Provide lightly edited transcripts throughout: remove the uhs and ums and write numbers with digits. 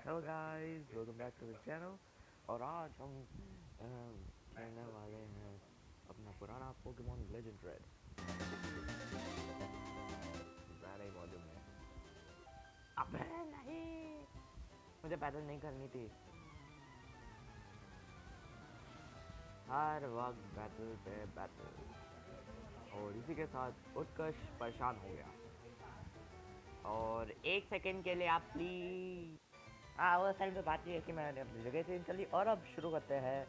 Hello guys, welcome back to the channel. और आज हम खेलने वाले हैं अपना पुराना पोकेमॉन लेजेंड रेड। नहीं मॉड्यूल में। अबे नहीं, मुझे पैदल नहीं करनी थी। हर वक्त बैटल पे बैटल। और इसी के साथ उत्कर्ष परेशान हो गया। और एक सेकंड के लिए आप प्लीज। हाँ, वो साइड पे बात ये है कि मैंने अपनी जगह चेंज कर ली। और अब शुरू करते हैं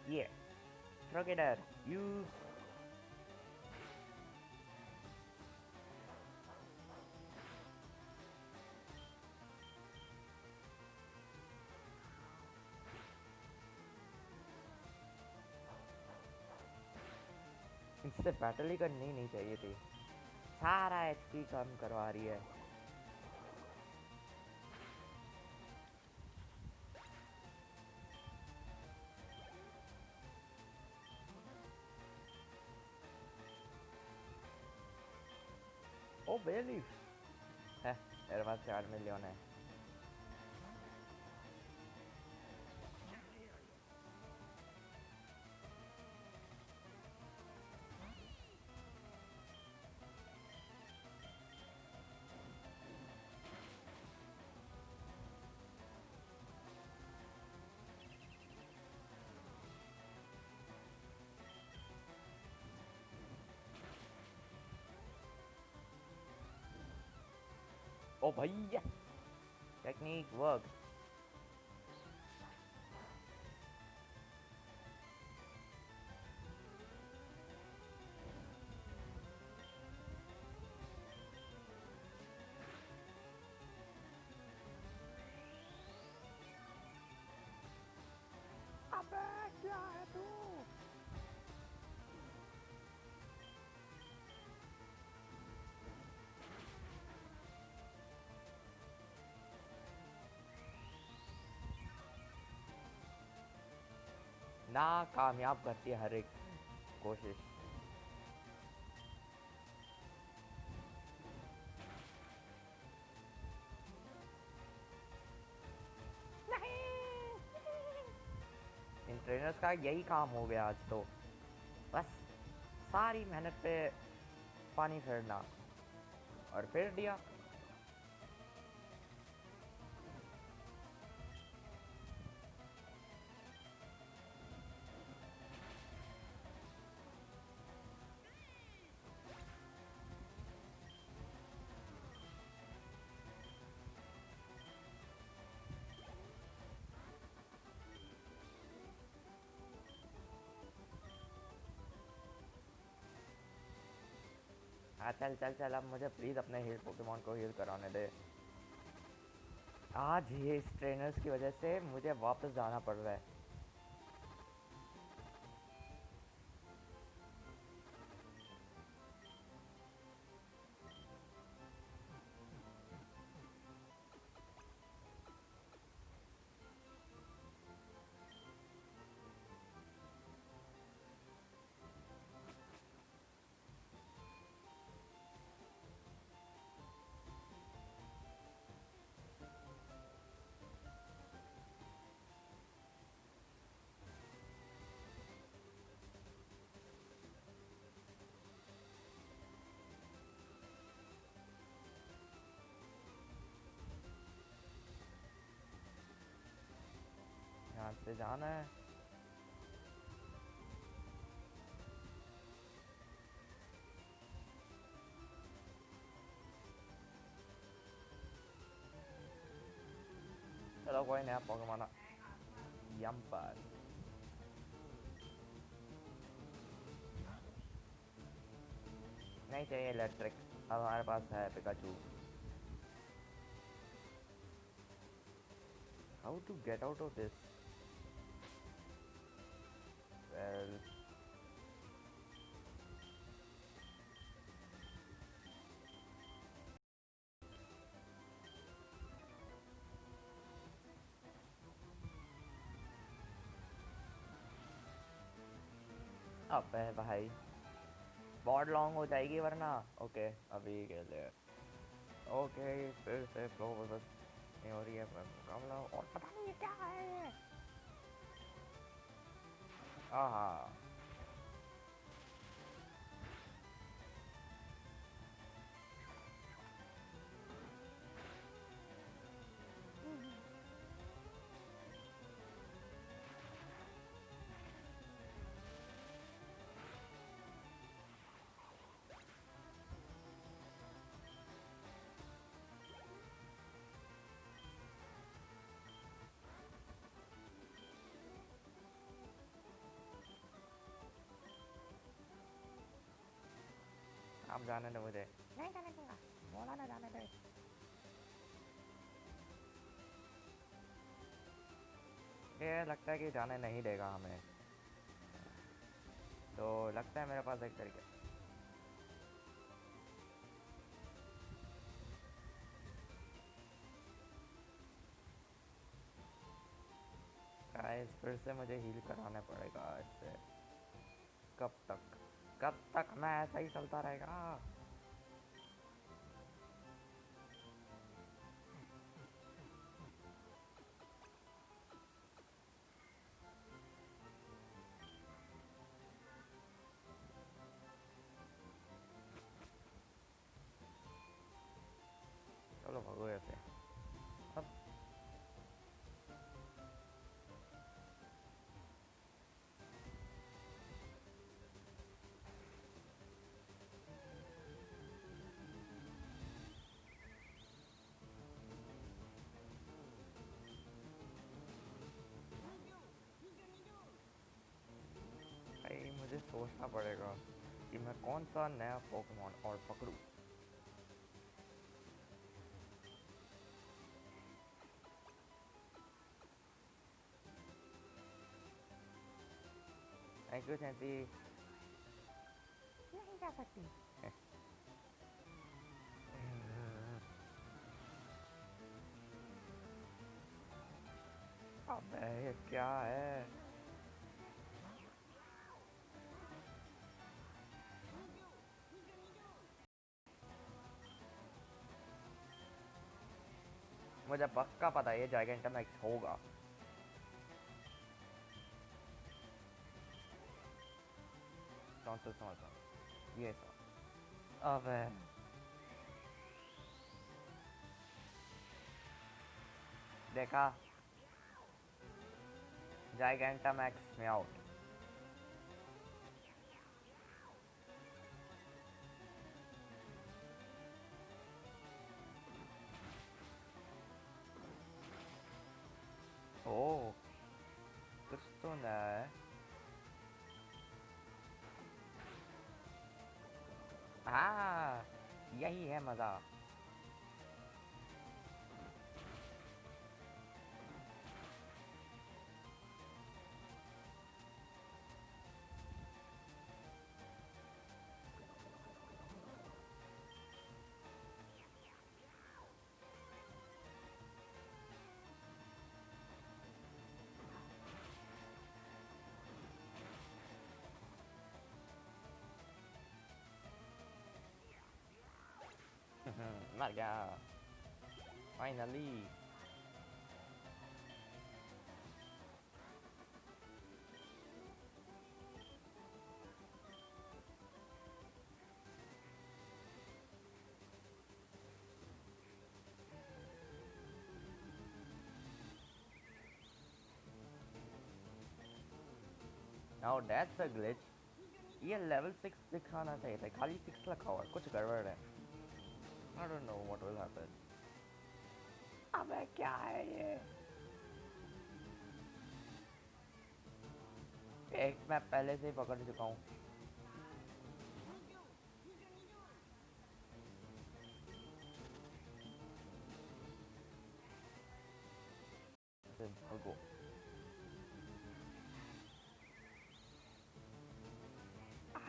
ये क्रिकेटर यूज। इससे बैटल ही करनी नहीं चाहिए थी। सारा एचपी कम करवा रही है। ओ बेलीफ है, मेरे पास 4 मिलियन है। ओ भैया, टेक्निक वर्क। अबे क्या है तू? ना कामयाब करती है हर एक कोशिश। इन ट्रेनर्स का यही काम हो गया आज तो। बस सारी मेहनत पे पानी फेरना। और फेर दिया। हाँ चल चल चल, अब मुझे प्लीज़ अपने हील पोकेमॉन को हील कराने दे। आज ये इस ट्रेनर्स की वजह से मुझे वापस जाना पड़ रहा है। यहाँ से जाना है। चलो कोई नया पोकेमॉन यम्पर। नहीं चाहिए इलेक्ट्रिक, अब हमारे पास है Pikachu. How to get out of this? Well, अब है भाई, बहुत लॉन्ग हो जाएगी वरना। ओके, अभी खेलते हैं। ओके फिर से फ्लो बस नहीं हो रही है मुकाबला और पता नहीं ये क्या है ये। आहा। आप जाने दो मुझे। नहीं जाने दूंगा। बोला ना जाने दे। ये लगता है कि जाने नहीं देगा हमें। तो लगता है मेरे पास एक तरीका। गाइस फिर से मुझे हील कराना पड़ेगा इससे। कब तक? कब तक मैं ऐसा ही चलता रहेगा? चलो भगो ऐसे। अब भाई मुझे सोचना पड़ेगा कि मैं कौन सा नया पोकेमॉन और पकड़ूं। Thank you Sansi. नहीं जा सकती। अबे ये क्या है? मुझे पक्का पता है ये जाइगेंटमैक्स होगा। कौन सा समझ ये सब। अबे देखा। जाइगेंटमैक्स में आउट। ओह कुछ तो नया है। हाँ यही है मजा। मर गया finally. Now that's a glitch. ये लेवल 6 दिखाना चाहिए था खाली 6 रखा हुआ है कुछ गड़बड़ है। I don't know what will happen. अबे क्या है ये? एक मैं पहले से ही पकड़ चुका हूँ। भगो।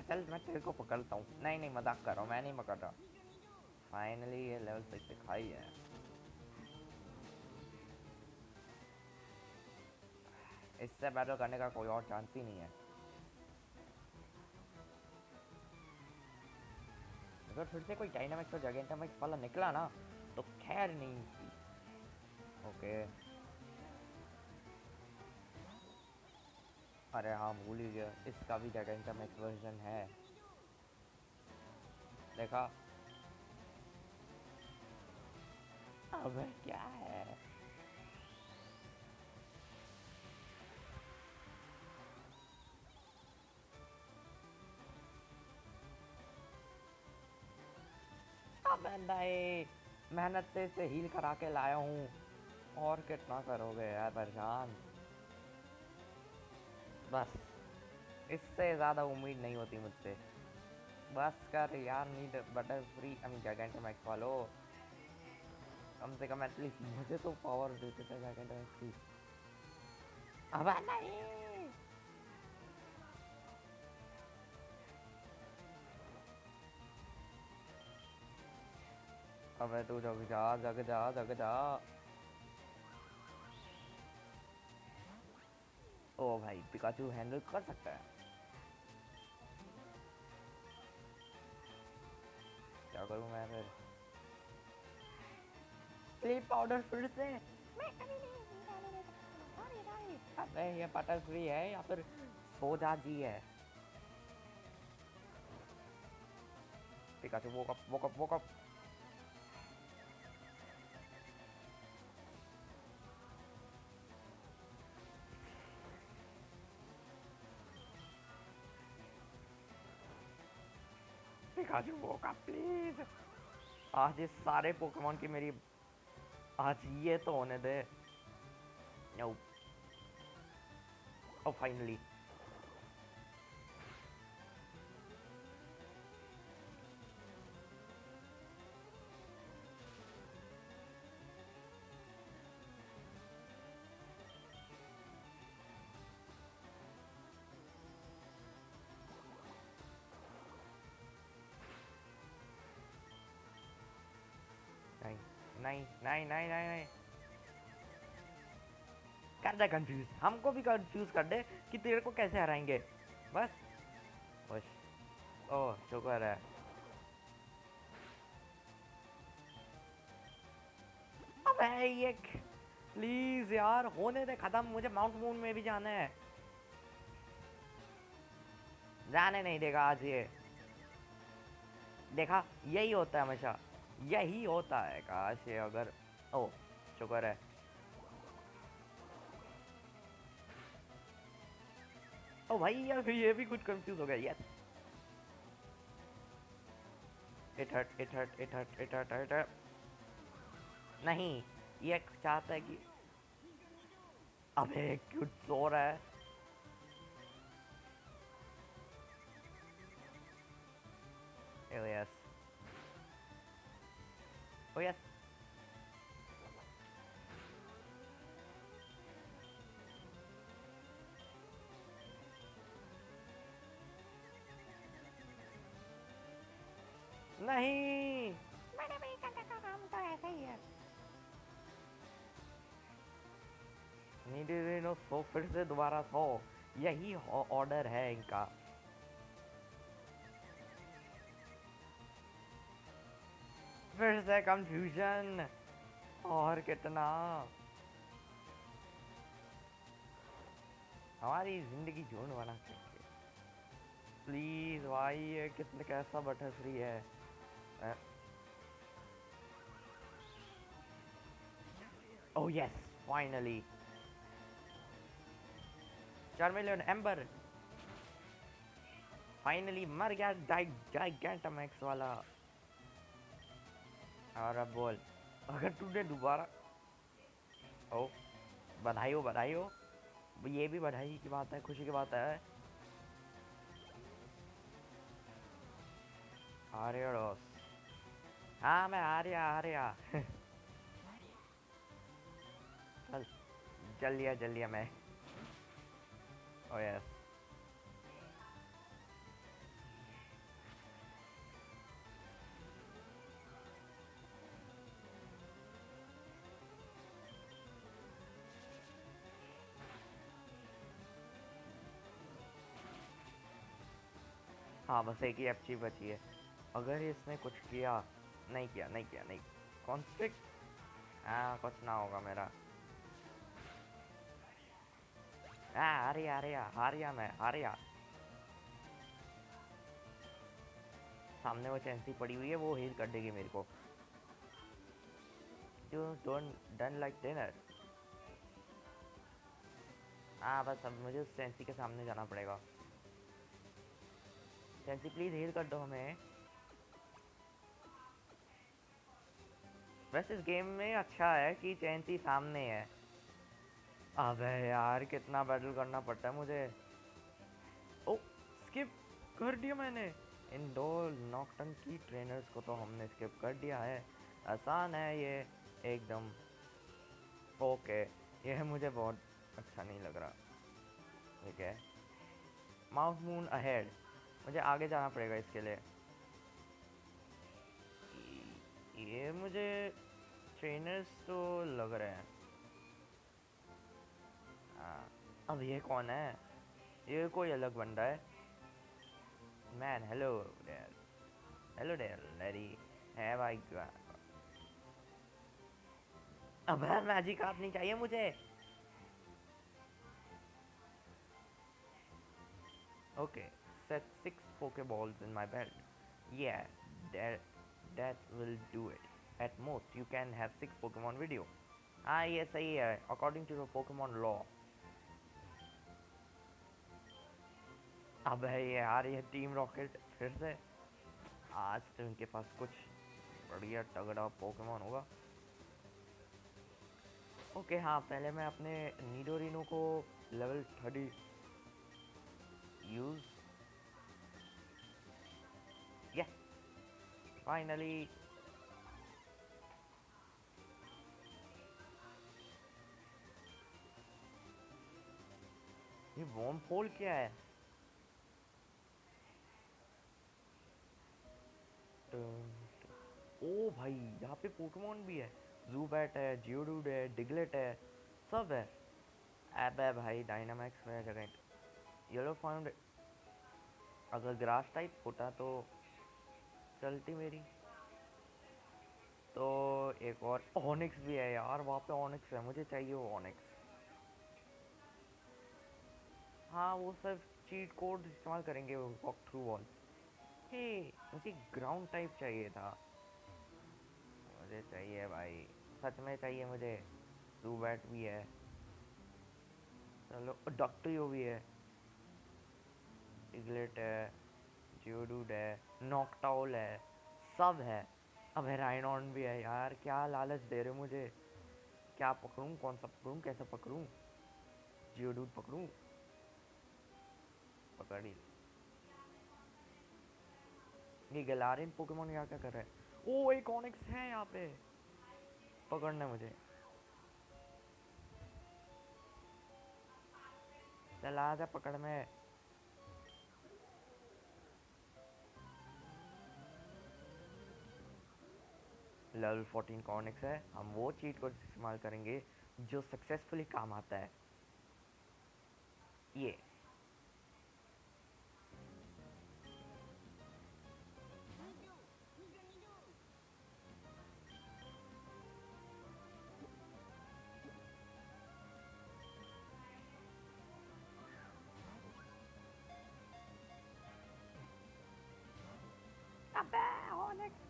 चल मैं तेरे को पकड़ता हूँ। नहीं नहीं मजाक कर रहा हूँ मैं नहीं पकड़ रहा। फाइनली ये लेवल 6 दिखाई है। इससे बैटल करने का कोई और चांस ही नहीं है। अगर फिर से कोई डायनामिक्स और जायंटामिक्स वाला निकला ना तो खैर नहीं थी। ओके। अरे हाँ भूल ही गया, इसका भी जायंटामिक्स वर्जन है। देखा। अब क्या है। अब नहीं, मेहनत से इसे हील करा के लाया हूँ, और कितना करोगे यार परेशान। बस इससे ज़्यादा उम्मीद नहीं होती मुझसे। बस कर यार, need Butterfree I mean gigantamax वालो, कम से कम एटलीस्ट मुझे तो पावर देते थे जायंटामिक्स की। अब नहीं। अबे तू जग जा जग जा जग जा। ओ भाई पिकाचू हैंडल कर सकता है। क्या करूं मैं फिर। स्लीप पाउडर फिर से। मैं अभी नहीं अरे नहीं, अबे ये बटर फ्री है या फिर सोजा जी है। Pikachu woke up woke up woke up। Pikachu woke up please. आज इस सारे पोकेमोन की मेरी, आज ये तो होने दे। नो। ओ फाइनली। नहीं नहीं नहीं नहीं नहीं नहीं। कर दे कंफ्यूज, हमको भी कंफ्यूज कर दे कि तेरे को कैसे हराएंगे। बस। बस। ओह शुक्र है। अबे ये प्लीज यार होने दे खत्म, मुझे माउंट मून में भी जाना है। जाने नहीं देगा आज ये। देखा, यही होता है हमेशा, यही होता है। काश ये अगर, ओ शुक्र है। ओ भाई यार ये भी कुछ कंफ्यूज हो गया। Yes. It hurt it hurt it hurt it hurt it hurt. नहीं, ये चाहता है कि, अबे क्यों सो रहा है। ओ यस। ओ यस। नहीं, मैंने भी करने का काम तो ऐसा ही है। नीड नो सो, फिर से दोबारा सो, यही ऑर्डर है इनका। फिर से कंफ्यूजन, और कितना। हमारी जिंदगी झूठ बना सकते। प्लीज भाई ये कितने कैसा बटर फ्री है। Oh yes finally. Charmeleon ember finally मर गया, जाइगेंटमैक्स वाला। और अब बोल, अगर तूने दोबारा, ओ बधाई हो। ये भी बधाई की बात है, खुशी की बात है। आर्यडोस। हाँ मैं आ रहा चल, जल लिया मैं। ओ यस। हाँ बस एक ही एफची बची है। अगर इसने कुछ किया, नहीं किया, नहीं किया, नहीं, कॉन्स्ट्रिक्ट, हाँ कुछ ना होगा मेरा। हारिया मैं हारिया। सामने वो चैंसी पड़ी हुई है, वो हील कर देगी मेरे को। You don't done like dinner. हाँ बस अब मुझे उस चैंसी के सामने जाना पड़ेगा। चैंसी प्लीज हील कर दो हमें। वैसे इस गेम में अच्छा है कि चैंसी सामने है। अबे यार कितना बैटल करना पड़ता है मुझे। ओ, स्किप कर दिया मैंने। इन दो नॉकटंकी ट्रेनर्स को तो हमने स्किप कर दिया है। आसान है ये एकदम। ओके, यह मुझे बहुत अच्छा नहीं लग रहा। ठीक है, माउथ मून अहेड, मुझे आगे जाना पड़ेगा इसके लिए। ये मुझे ट्रेनर्स तो लग रहे हैं। हाँ, अब ये कौन है? ये कोई अलग बंदा है। Man, hello there, hello there lady, have I got. अब मैजिक आप नहीं चाहिए मुझे। Okay, set 6 Pokeballs in my belt. Yeah, that that will do it. At most, you can have 6 Pokemon video. हाँ ये सही है, according to the Pokemon law. अब है ये यार, ये टीम रॉकेट फिर से। आज तो इनके पास कुछ बढ़िया तगड़ा पोकेमॉन होगा। ओके हाँ, पहले मैं अपने नीडोरिनो को लेवल 30 यूज। Yes, finally. ये वॉर्म होल क्या है? ओ भाई, यहाँ पे पोकेमॉन भी है। ज़ूबैट है, जियोडूड है, डिगलेट है, सब है। अबे भाई, डायनामैक्स में जगह। Yellow found. अगर ग्रास टाइप होता तो चलती मेरी। तो एक और ऑनिक्स भी है यार, वहाँ पे ऑनिक्स है, मुझे चाहिए वो ऑनिक्स। हाँ वो सब चीट कोड इस्तेमाल करेंगे वो वॉक थ्रू वॉल। हे, मुझे ग्राउंड टाइप चाहिए था। मुझे चाहिए भाई, सच में चाहिए मुझे। ज़ूबैट भी है, चलो डक्टियो भी है, डिगलेट है, जियोडूड है, नॉकटाउल है, सब है। अब राइनॉन भी है यार, क्या लालच दे रहे हो मुझे। क्या पकड़ूं, कौन सा पकड़ूं, कैसे पकड़ूं? जियोडूड पकड़ूं? पकड़ ही। ये गैलारियन पोकेमोन यहाँ क्या कर रहा है? ओ एक ऑनिक्स है यहाँ पे, पकड़ना है मुझे। चला आजा पकड़ में। लेवल 14 का ऑनिक्स है, हम वो चीट को इस्तेमाल करेंगे जो सक्सेसफुली काम आता है। ये अबे ऑनिक्स।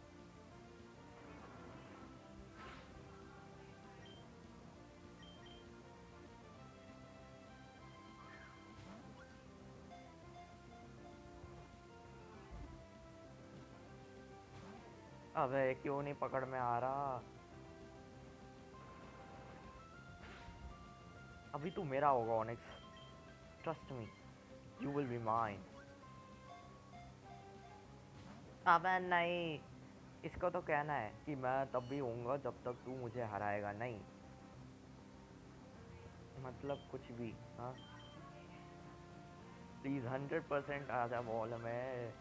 अबे क्यों नहीं पकड़ में आ रहा? अभी तू मेरा होगा onyx, trust me, you will be mine. अबे नहीं, इसको तो कहना है कि मैं तब भी होऊंगा जब तक तू मुझे हराएगा नहीं। मतलब कुछ भी। हाँ प्लीज 100% आ जा बॉल में।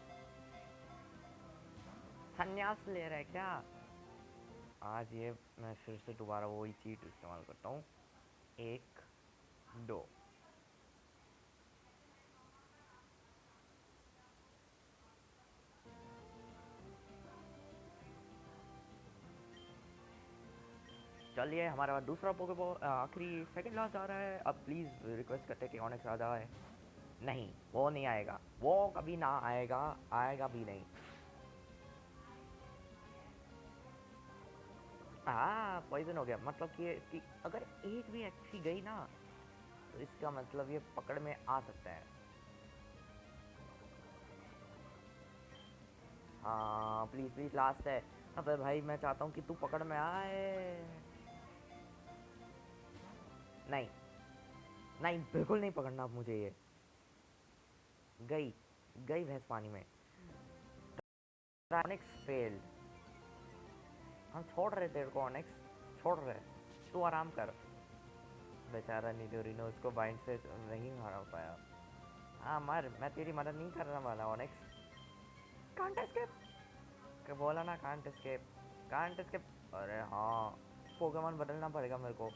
संन्यास ले रहा है क्या? आज ये मैं फिर से दोबारा वही चीट इस्तेमाल करता हूँ। एक, दो। चलिए हमारा दूसरा पोकेबॉल आखिरी सेकंड लास्ट आ रहा है। अब प्लीज़ रिक्वेस्ट करते हैं कि ऑनेक्स आ जाए। नहीं, वो नहीं आएगा, वो कभी ना आएगा, आएगा भी नहीं। हाँ, पॉइजन हो गया। मतलब कि इसकी अगर एक भी एचपी गई ना, तो इसका मतलब ये पकड़ में आ सकता है। हाँ प्लीज़ प्लीज़, लास्ट है। अबे भाई मैं चाहता हूँ कि तू पकड़ में आए। नहीं नहीं, बिल्कुल नहीं पकड़ना अब मुझे ये। गई गई भैंस पानी में। Onyx failed. हम छोड़ रहे तेरे को ऑनिक्स, छोड़ रहे। तू आराम कर। बेचारा निडोरिनो उसको बाइंड से नहीं हरा पाया। हाँ मर, मैं तेरी मदद नहीं करने वाला ऑनिक्स। कांट एस्केप, बोला ना कांट एस्केप, कांट एस्केप। अरे हाँ, पोकेमॉन बदलना पड़ेगा मेरे को।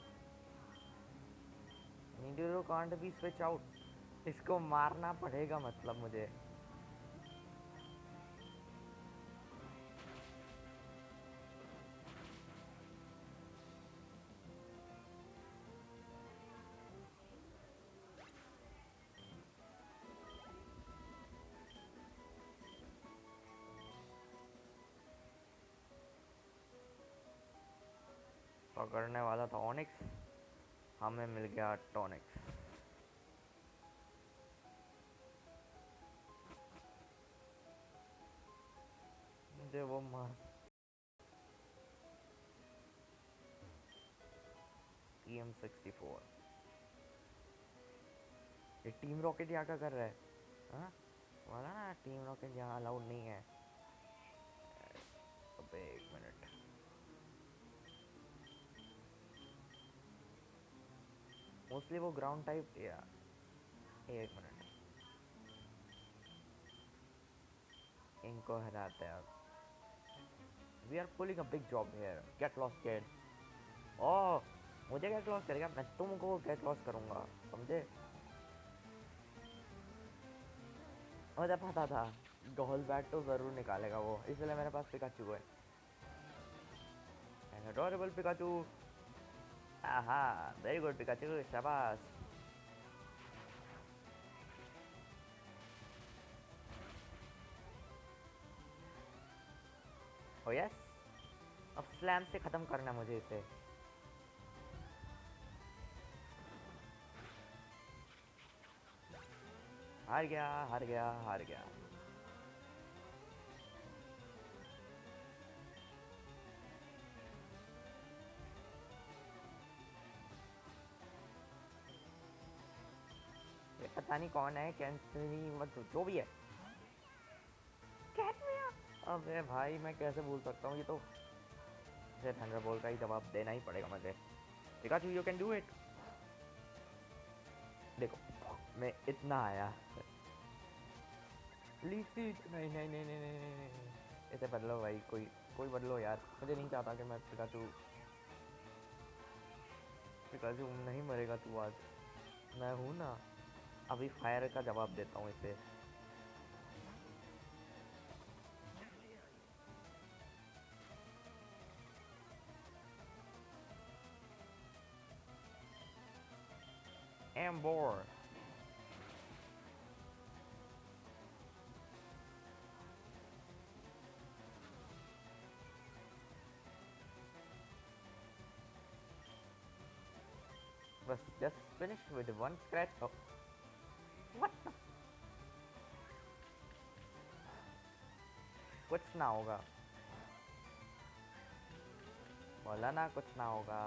निडोरो कांट बी स्विच आउट, इसको मारना पड़ेगा मतलब मुझे। पकड़ने वाला था ऑनिक्स, हमें मिल गया टॉनिक्स। मुझे वो मार। TM64, ये टीम रॉकेट यहाँ का कर रहा है। हाँ, बोला ना टीम रॉकेट यहाँ अलाउड नहीं है। अबे एक मिनट, मोस्टली वो ग्राउंड टाइप या। एक मिनट, इनको हराते हैं अब। We are pulling a big job here, get lost kid. Oh, मुझे गेट लॉस्ट करेगा, मैं तुमको गेट लॉस्ट करूंगा, समझे। मुझे पता था गोल बैट तो ज़रूर निकालेगा वो, इसलिए मेरे पास पिकाचू है। An adorable Pikachu. Aha, very good Pikachu, शाबाश। ओ यस, अब स्लैम से ख़त्म करना मुझे इसे। हार गया हार गया हार गया। ये पता नहीं कौन है, कैंसरी मत जो भी है। कैट में आ। अबे भाई मैं कैसे भूल सकता हूँ, ये तो मुझे थंडरबोल्ट का ही जवाब देना ही पड़ेगा मुझे। Pikachu you can do it. देखो, मैं इतना आया। लीची नहीं नहीं नहीं नहीं नहीं नहीं नहीं। इसे बदलो भाई, कोई कोई बदलो यार, मुझे नहीं चाहता कि मैं पिकाचू। पिकाचू नहीं मरेगा तू आज, मैं हूँ ना। अभी फायर का जवाब देता हूँ इसे। एम्बोर। बस just finish with one scratch. What, कुछ ना होगा, बोला ना कुछ ना होगा।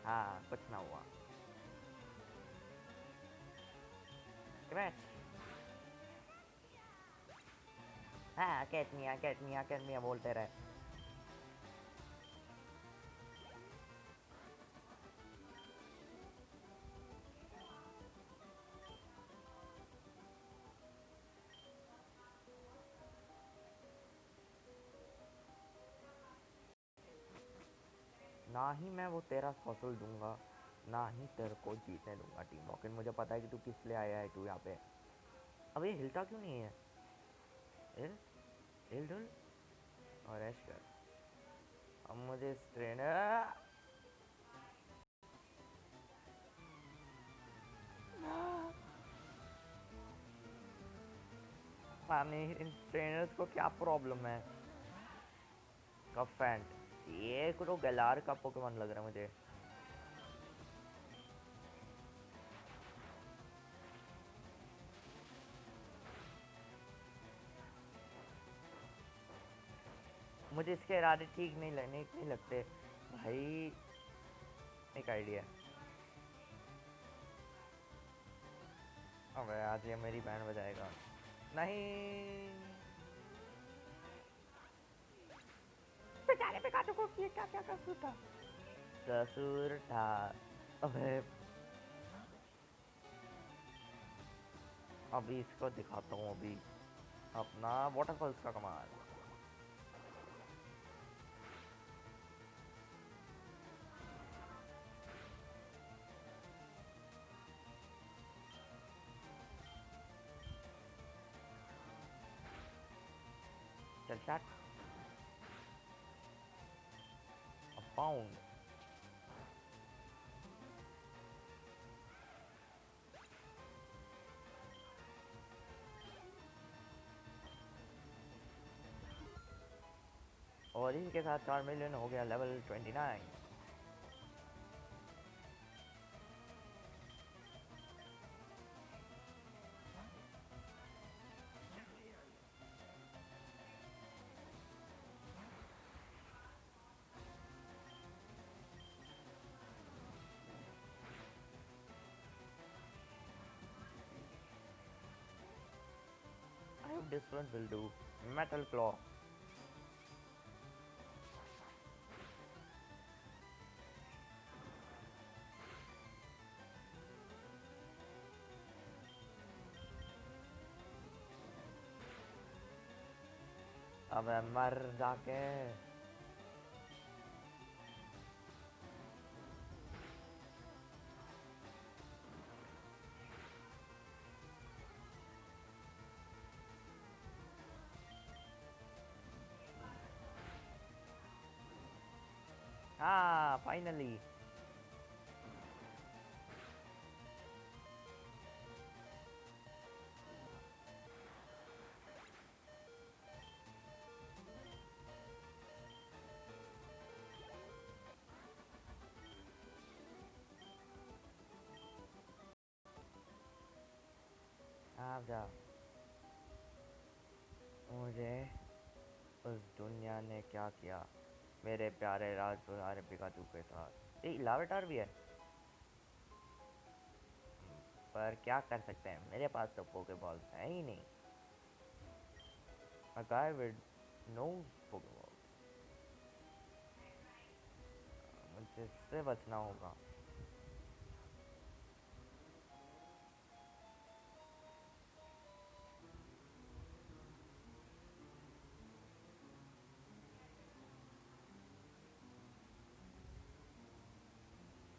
हाँ कुछ ना हुआ। स्क्रैच। हाँ कैटमिया कैटमिया कैटमिया बोलते रहे। ना ही मैं वो तेरा फसल दूंगा, ना ही तेरे को जीतने दूंगा टीम रॉकेट। मुझे पता है कि तू किस लिए आया है, तू यहाँ पे। अब ये हिलता क्यों नहीं है। हिल, हिल डुल और ऐश कर। अब मुझे स्ट्रेन, पानी इन ट्रेनर्स को क्या प्रॉब्लम है? कफेंट, ये तो गलार का पोकेमॉन लग रहा है मुझे। मुझे इसके इरादे ठीक नहीं लगते भाई। एक आइडिया। अबे आज ये मेरी बैंड बजाएगा। नहीं, बेचारे पिकाचू को ये क्या क्या कसूर था? कसूर था। अबे अभी इसको दिखाता हूँ अभी अपना वाटरफॉल्स का कमाल। चल चट। पाउंड। और इसी के साथ 4 मिलियन हो गया level 29। I hope this one will do. Metal Claw. अबे मर जाके। हाँ फाइनली। आप जा। मुझे उस दुनिया ने क्या किया मेरे प्यारे राजकुमार पिकाचू के साथ। ये लावेटार भी है, पर क्या कर सकते हैं, मेरे पास तो पोकेबॉल्स है ही नहीं। A guy with no pokeball। मुझे इससे बचना होगा।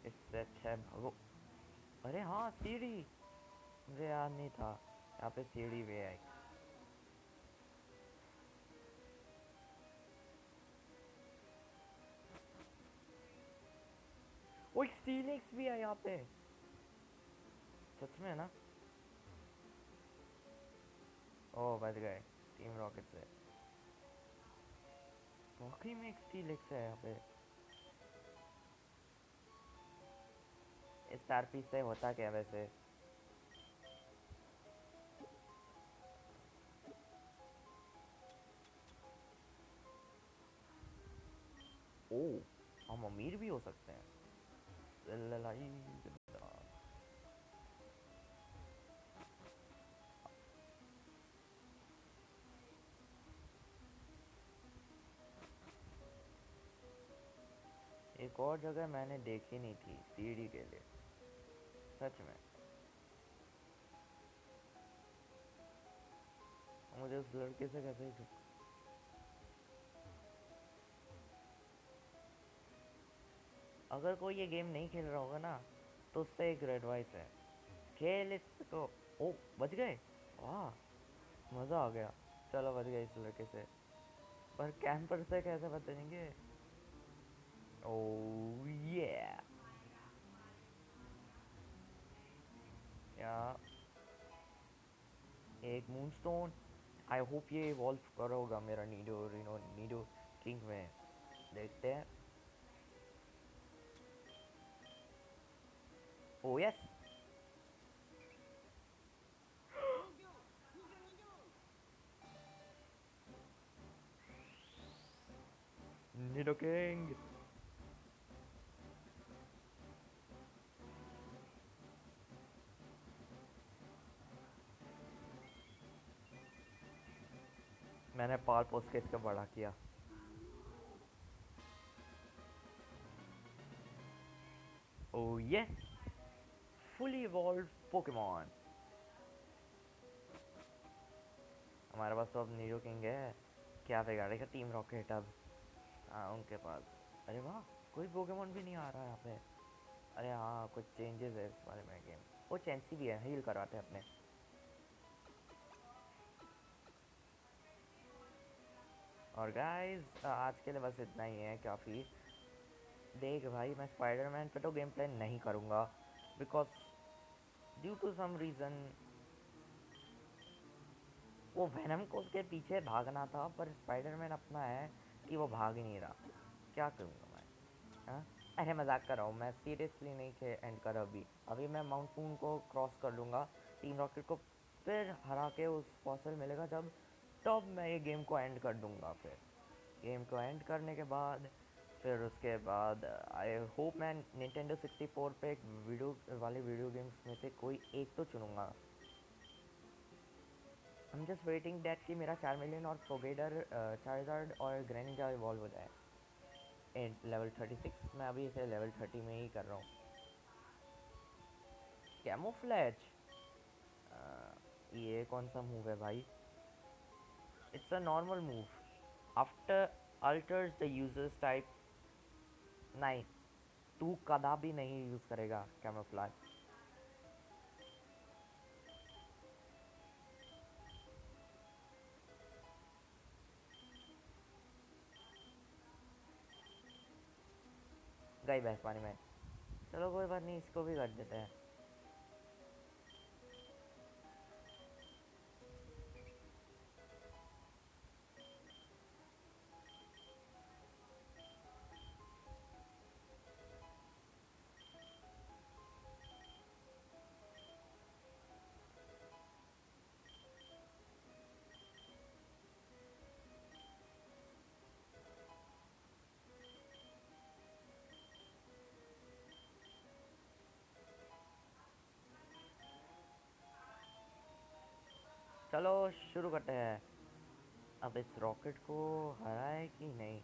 इससे अच्छा है भगो। अरे हाँ सीढ़ी, मुझे याद नहीं था यहाँ पे सीढ़ी भी है। वो एक स्टीलेक्स भी है यहाँ पे। सच में ना? ओ बच गए टीम रॉकेट से। वाकई में एक स्टीलेक्स है यहाँ पे। स्टार पीस से होता क्या वैसे? ओ, हम अमीर भी हो सकते हैं। ललाई जिंदा। एक और जगह मैंने देखी नहीं थी सीढ़ी के लिए, सच में। मुझे उस लड़के से कैसे अगर कोई ये गेम नहीं खेल रहा होगा ना, तो उससे एक एडवाइस है, खेल इसको। ओ बच गए, वाह मज़ा आ गया। चलो बच गए इस लड़के से, पर कैंपर से कैसे बचेंगे? ओ ये या एक मूनस्टोन। आई होप ये इवॉल्व करोगा मेरा नीडो, नीडो किंग में। देखते हैं। ओ यस, नीडो किंग। मैंने पाल पोस के इसका बड़ा किया। ओ यस, फुली इवॉल्व पोकेमॉन। हमारे पास तो अब नीडो किंग है, क्या बिगाड़ेगा टीम रॉकेट अब। हाँ उनके पास। अरे वाह, कोई पोकेमॉन भी नहीं आ रहा यहाँ पे। अरे हाँ, कुछ चेंजेस है इस बारे में गेम। वो चैंसी भी है, हील करवाते हैं अपने। और गाइस आज के लिए बस इतना ही है, काफ़ी। देख भाई, मैं स्पाइडरमैन पे तो गेम प्ले नहीं करूँगा, because due to some reason वो वेनम को उसके पीछे भागना था, पर स्पाइडरमैन अपना है कि वो भाग ही नहीं रहा। क्या करूँगा मैं? हाँ, अरे मजाक कर रहा हूँ मैं, सीरियसली नहीं खे एंड कर अभी। अभी मैं माउंट मून को क्रॉस कर लूँगा, टीम रॉकेट को फिर हरा के उस फॉसल मिलेगा जब, तब मैं ये गेम को एंड कर दूँगा। फिर गेम को एंड करने के बाद फिर उसके बाद आई होप मैं निंटेंडो 64 पे एक वीडियो वाले वीडियो गेम्स में से कोई एक तो चुनूँगा। I am just waiting that कि मेरा चार्मेलियन और फोगेडर, चार्जर्ड और ग्रेनिजा इवॉल्व हो जाए इन लेवल 36। मैं अभी इसे लेवल 30 में ही कर रहा हूँ। कैमोफ्लेज, ये कौन सा मूव है भाई? It's a normal move after altars the users type. नहीं, तू कदा भी नहीं यूज करेगा कैमोफ्लेज। गई भैंस पानी में। चलो कोई बात नहीं, इसको भी कर देते हैं। चलो शुरू करते हैं। अब इस रॉकेट को हराए कि नहीं।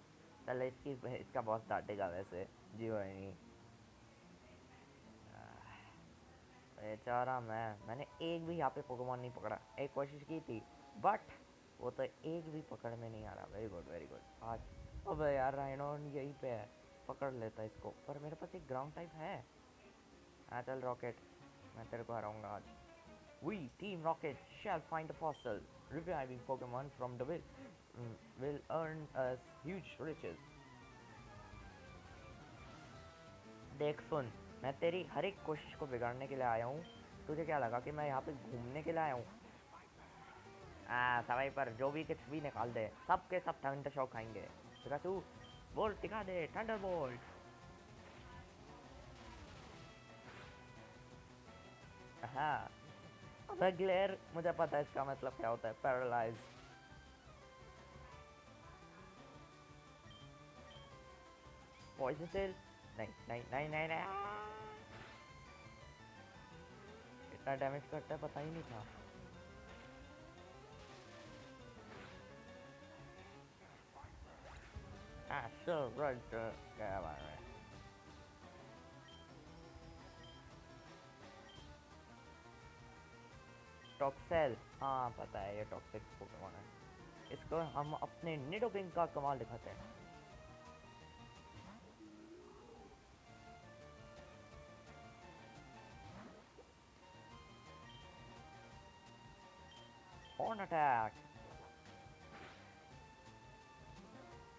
चल इसकी, इसका बॉस डांटेगा वैसे। जी भाई नहीं। बेचारा मैंने एक भी यहाँ पे पोकेमॉन नहीं पकड़ा। एक कोशिश की थी, बट वो तो एक भी पकड़ में नहीं आ रहा। Very good very good. आज अब यार राइनो यहीं पे है, पकड़ लेता इसको, पर मेरे पास एक ग्राउंड टाइप है। हाँ चल रॉकेट, मैं तेरे को हराऊंगा आज। We, Team Rocket, shall find a fossil. Reviving Pokemon from the will earn us huge riches. देख सुन, मैं तेरी हर एक कोशिश को बिगाड़ने के लिए आया हूँ। तुझे क्या लगा कि मैं यहाँ पे घूमने के लिए आया हूँ? सवाई पर जो भी कुछ भी निकाल दे, सब के सब थंडर शॉक खाएंगे। पिकाचू, बोल्ट दिखा दे, थंडर बोल्ट। हाँ, अबे ग्लेयर, मुझे पता है इसका मतलब क्या होता है, पैरालाइज। पॉइजन सेल, नहीं नहीं नहीं नहीं नहीं। इतना डैमेज करता है पता ही नहीं था। सो राइट, क्या बात है। टॉक्सेल, हाँ पता है ये टॉक्सिक पोकेमोन है। इसको हम अपने निडोकिंग का कमाल दिखाते हैं। On attack.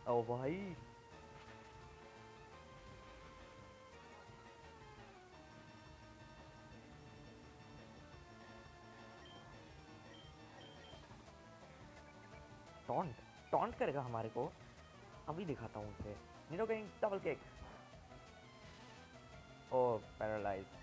ओ भाई, टॉन्ट टॉन्ट करेगा हमारे को। अभी दिखाता हूँ उसे। Nidoking double kick. Oh paralyze.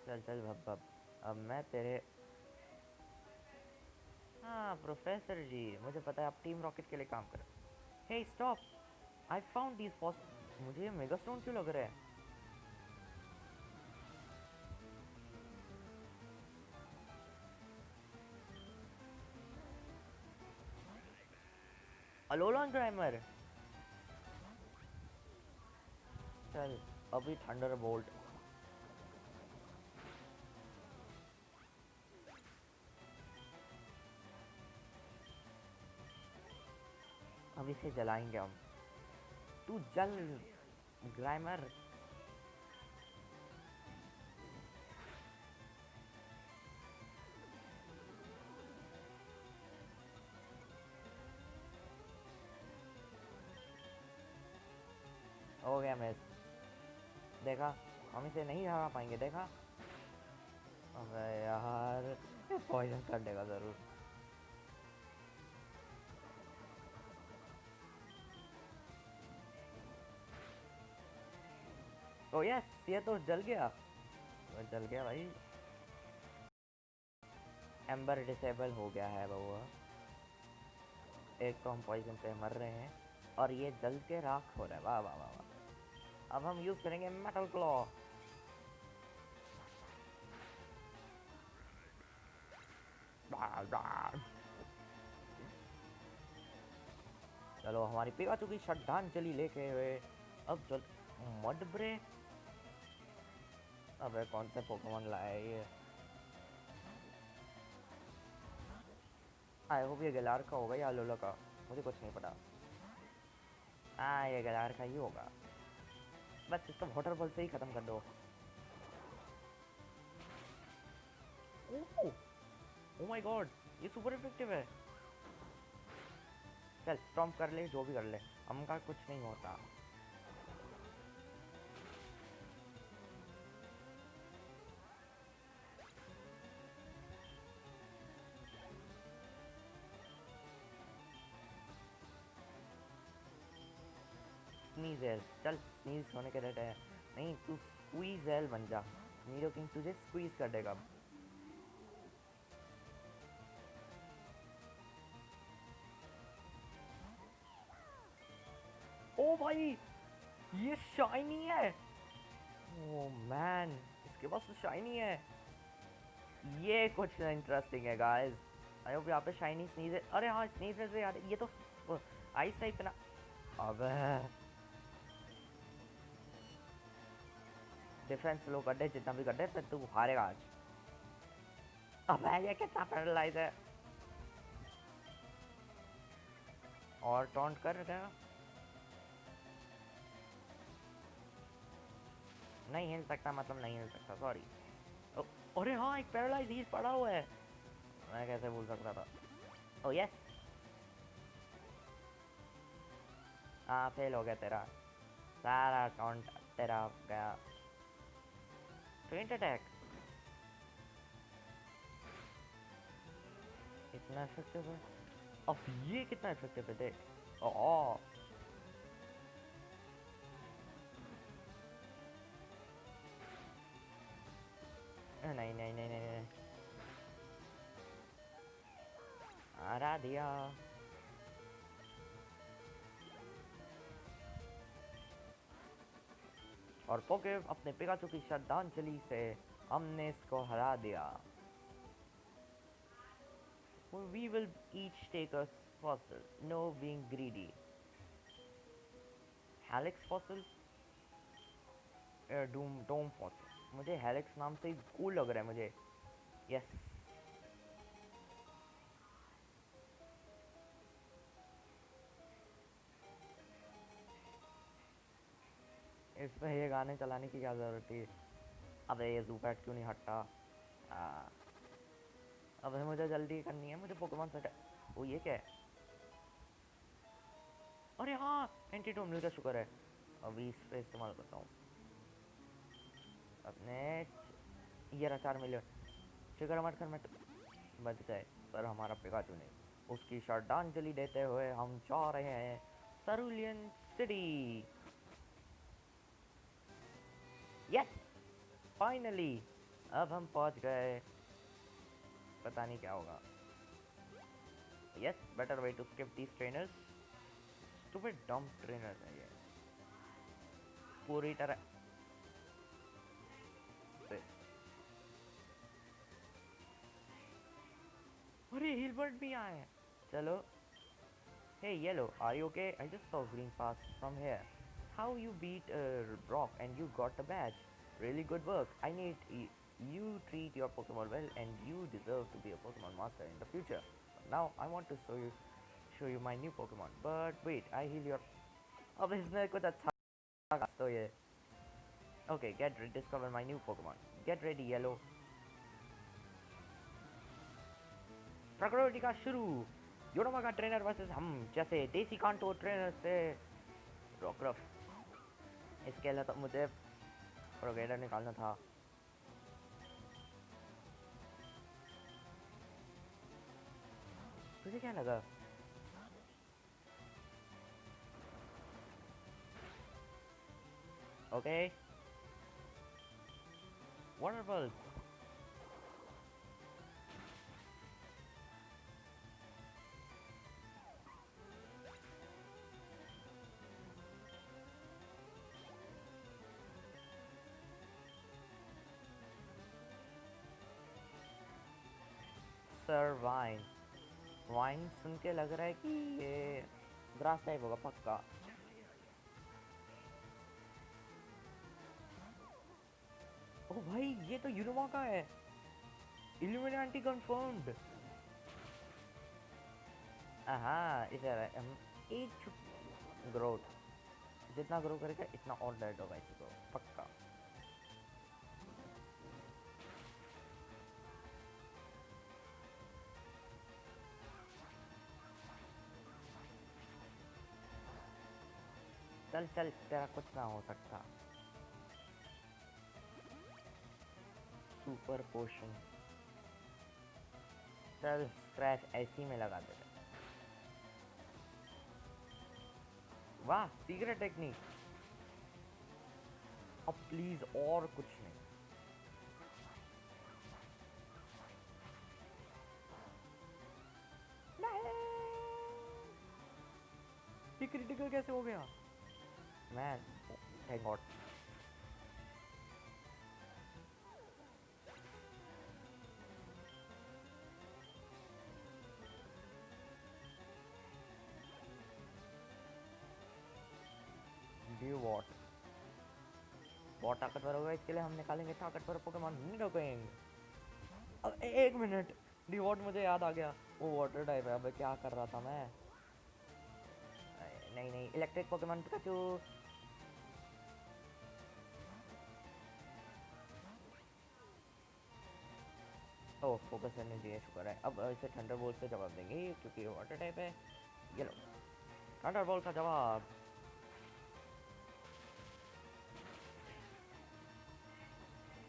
चल चल भब अब मैं तेरे। हाँ प्रोफेसर जी, मुझे पता है आप टीम रॉकेट के लिए काम कर। Hey stop, I found these fossils. मुझे मेगास्टोन क्यों लग रहा है? Alola Grimer. चल अभी थंडर बोल्ट। अब इसे जलाएंगे हम। तू जल ग्राइमर। हो गया मिस। देखा, हम इसे नहीं हरा पाएंगे, देखा। अबे यार, पॉइजन कर देगा जरूर। ओ यस, ये तो जल गया। वो जल गया भाई। एम्बर डिसेबल हो गया है बउआ। एक तो हम पॉइजन से मर रहे हैं और ये जल के राख हो रहा है। वाह वाह वाह वाह। अब हम यूज करेंगे मेटल क्लॉ। चलो हमारी पिकाचू की श्रद्धांजलि लेके हुए अब चल। मड ब्रे। अबे कौन से पोकेमोन लाया ये? आई होप ये गलार का होगा या लोला का, मुझे कुछ नहीं पता। हाँ ये गलार का ही होगा। बस इसको वाटर बॉल से ही खत्म कर दो। ओह माय गॉड, ये सुपर इफेक्टिव है। चल स्टॉम्प कर ले, जो भी कर ले, हमका कुछ नहीं होता। स्नीजेल, चल स्नीज होने के रहते हैं। नहीं तू स्क्वीजेल बन जा। नीरो किंग तुझे स्क्वीज कर देगा। ओ भाई, ये शाइनी है। ओ मैन, इसके पास तो शाइनी है। ये कुछ इंटरेस्टिंग है गाइस। आई होप यहाँ पे शाइनी स्नीज है। अरे हाँ स्नीज से याद है, ये तो आइस टाइप ना। अबे डिफेंस लो कर दे, जितना भी कर दे, फिर तू हारेगा आज। अबे ये कितना पैरालाइज है। और टॉन्ट कर रहा है। नहीं हिल सकता मतलब नहीं हिल सकता, सॉरी। अरे हाँ एक पैरालाइज हील पड़ा हुआ है। मैं कैसे भूल सकता था। ओ यस। हाँ फेल हो गया तेरा सारा टॉन्ट। तेरा गया। फेंट अटैक इतना इफेक्टिव है। अब ये कितना इफेक्टिव है देख। ओ नहीं नहीं नहीं नहीं नहीं। हरा दिया। और पोके अपने पिकाचू की श्रद्धांजलि से हमने इसको हरा दिया। We will each take a fossil, no being greedy. Helix fossil, dome dome fossil. मुझे हेलिक्स नाम से ही कूल लग रहा है मुझे। यस। इसमें ये गाने चलाने की क्या ज़रूरत थी? अबे ये ज़ूपैट क्यों नहीं हटता? आ, अबे मुझे जल्दी करनी है, मुझे पोकेमॉन सेट। वो ये क्या है? अरे हाँ, एंटीडोट मिल गया, शुक्र है। अभी इस पे इस्तेमाल करता हूँ अपने। ये रहा 4 मिलियन। शुक्र हमारे घर में बच गए, पर हमारा पिकाचू नहीं। उसकी श्रद्धांजलि देते हुए हम जा रहे हैं सरुलियन सिटी। यस, फाइनली अब हम पहुंच गए। पता नहीं क्या होगा। Yes, better way to skip these trainers. Stupid dumb trainers है ये पूरी तरह से। अरे हिलबर्ट भी आए हैं। चलो। Hey yellow, are you okay? I just saw green pass from here. How you beat Brock and you got the badge? Really good work. I need you treat your Pokemon well, and you deserve to be a Pokemon master in the future. Now I want to show you my new Pokemon. But wait, I heal your. अब इसने कुछ अच्छा कहा तो ये. Okay, discover my new Pokemon. Get ready, yellow. प्रकृति का शुरू. योनोमा का ट्रेनर वर्सेस हम जैसे देसी कांटो ट्रेनर से रॉकरफ. इसके अलावा तो मुझे प्रोगेडर निकालना था. तुझे क्या लगा? Okay. Water pulse. Sir vine. Vine सुन के लग रहा है कि ये ग्रास टाइप होगा पक्का. ओ भाई, ये तो यूनोमा का है. Illuminati confirmed. हाँ, इधर है. हम एक ग्रोथ जितना ग्रो करेगा इतना और डेड होगा इसी को पक्का. चल चल, तेरा कुछ ना हो सकता. सुपर पोशन. चल स्क्रैच ऐसी में लगा दे. वाह, सीक्रेट टेक्निक. अब प्लीज और कुछ नहीं. ये क्रिटिकल कैसे हो गया? मैं थैंक गॉड. Due what. बहुत ताकतवर होगा, इसके लिए हम निकालेंगे ताकतवर पोकेमॉन निडोकिंग. अब एक मिनट. डिवॉट मुझे याद आ गया, वो वाटर टाइप है. अब क्या कर रहा था मैं? नहीं नहीं, इलेक्ट्रिक पोकेमॉन पिकाचू. ओह, फोकस करने चाहिए, शुक्र है. अब इसे थंडर बोल्ट से जवाब देंगे क्योंकि ये वाटर टाइप है. ये लो, थंडर बोल्ट का जवाब.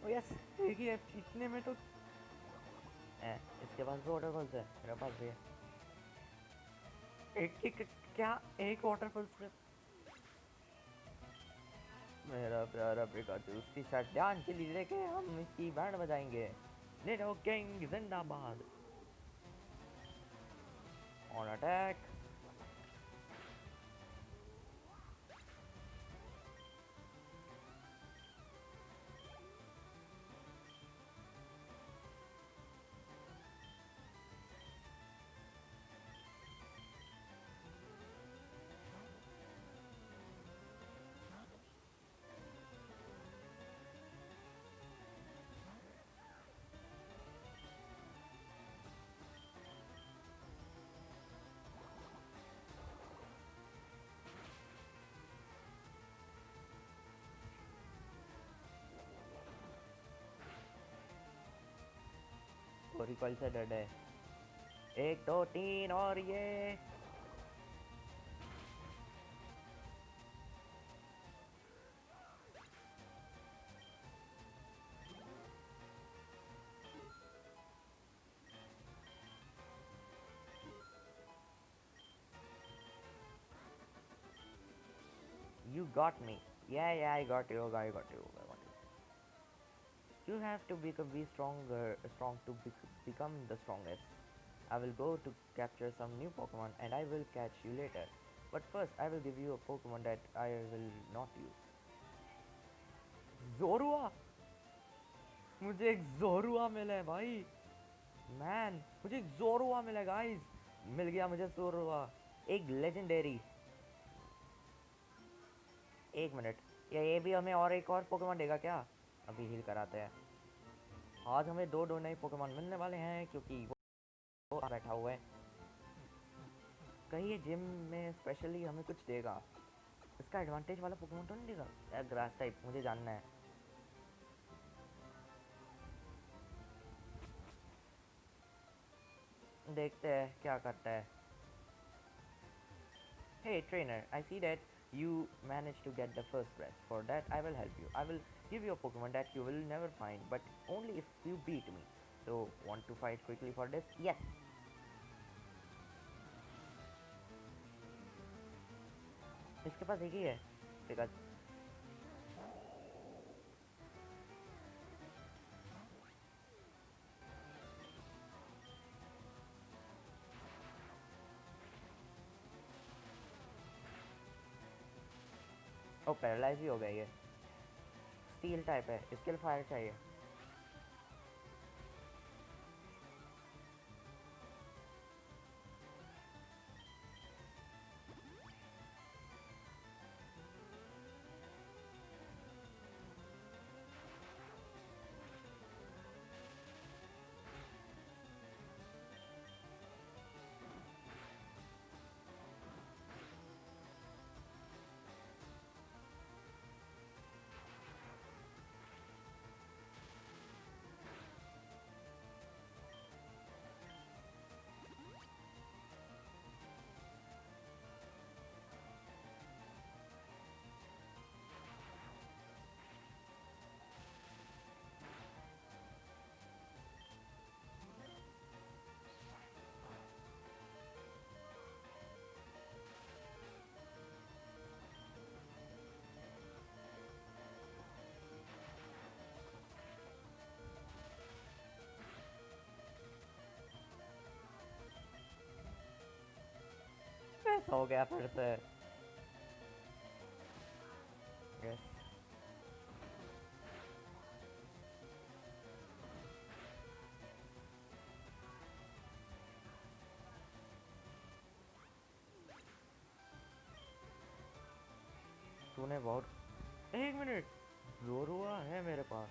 ओ यस, एक ही है इतने में तो. इसके पास भी वाटर पल्स है, मेरे पास भी है. एक क्या, एक वाटर पल्स से मेरा प्यारा पिकाचू. उसकी श्रद्धांजलि लेके हम इसकी बैंड बजाएंगे. निडोकिंग जिंदाबाद. On attack. वो रिकॉइल से डर है। 1 2 3 और ये You got me. Yeah, I got you. I got you. I got you. You have to be stronger, strong to become the strongest. I will go to capture some new Pokemon and I will catch you later. But first, I will give you a Pokemon that I will not use. Zorua! मुझे एक जोरुआ मिला है भाई। Man, मुझे एक जोरुआ मिला है guys. मिल गया मुझे जोरुआ, एक लेजेंडरी। एक मिनट, या ये भी हमें और एक और पोकेमॉन देगा क्या? अभी हील कराते हैं। आज हमें दो नए पोकेमॉन मिलने वाले हैं क्योंकि वो बैठा हुआ है। कहीं ये जिम में स्पेशली हमें कुछ देगा। इसका एडवांटेज वाला पोकेमॉन तो नहीं देगा यार? ग्रास टाइप मुझे जानना है। देखते हैं क्या करता है। Hey trainer, I see that you managed to get the first breath. For that I will help you. I will give you a Pokemon that you will never find, but only if you beat me. So, want to fight quickly for this? Yes! इसके पास एक ही है। Because O paralyse भी हो गया ये। Steel type है, इसके लिए फायर चाहिए। ऐसा हो गया फिर से। यस। तूने बहुत। एक मिनट, जोरुआ है मेरे पास।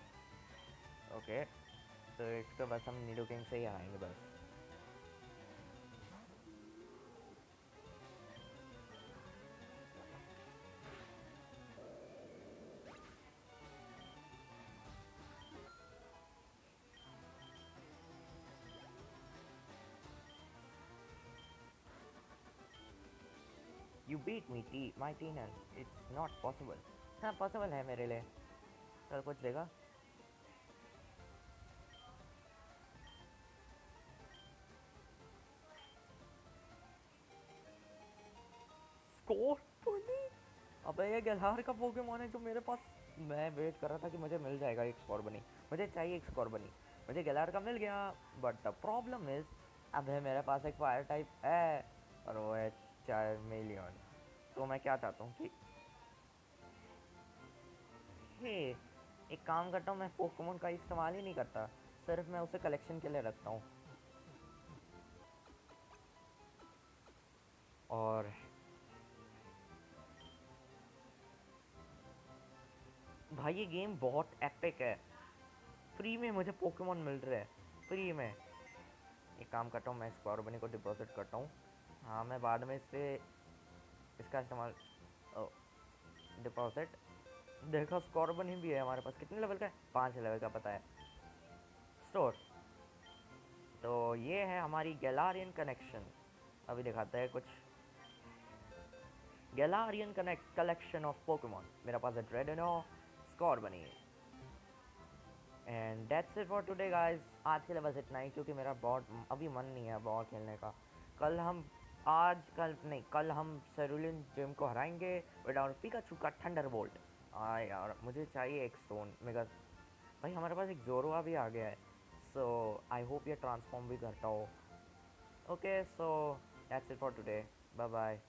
ओके, तो इसको बस हम निडोकिंग से ही हराएंगे बस। You beat me, my Tina. It's not possible. हाँ पॉसिबल है मेरे लिए। चल कुछ देगा। स्कोर बनी। अबे ये गलहार का पोकेमॉन है जो मेरे पास। मैं वेट कर रहा था कि मुझे मिल जाएगा एक स्कोर बनी। मुझे चाहिए एक स्कोर बनी। मुझे गलहार का मिल गया। बट द प्रॉब्लम इज, अब है मेरे पास एक फायर टाइप है और वो है चार्मेलियन। तो मैं क्या चाहता हूँ कि हे, एक काम करता हूँ, मैं पोकेमोन का इस्तेमाल ही नहीं करता, सिर्फ मैं उसे कलेक्शन के लिए रखता हूँ। और भाई ये गेम बहुत एपिक है। फ्री में मुझे पोकेमोन मिल रहे हैं, फ्री में। एक काम करता हूँ, मैं स्कॉर्बनी को डिपॉजिट करता हूँ। हाँ मैं बाद में इससे इसका इस्तेमाल। डिपॉजिट। देखो स्कॉर्बनी भी है हमारे पास। कितने लेवल का है? 5 लेवल का पता है। स्टोर। तो ये है हमारी गैलारियन कनेक्शन। अभी दिखाते हैं कुछ। गैलारियन कनेक्ट कलेक्शन ऑफ पोकेमॉन। मेरे पास है ड्रेडनो, स्कोर बनी है। And that's it for today guys. आज के लिए बस इतना ही, क्योंकि मेरा बहुत अभी मन नहीं है बहुत खेलने का। कल हम आज कल नहीं कल हम सेरुलिन जिम को हराएंगे विद आवर पिकाचू का थंडर बोल्ट। यार मुझे चाहिए एक स्टोन मेगा। भाई हमारे पास एक जोरोआ भी आ गया है, सो आई होप ये ट्रांसफॉर्म भी करता हो। Okay so that's it for today, bye bye.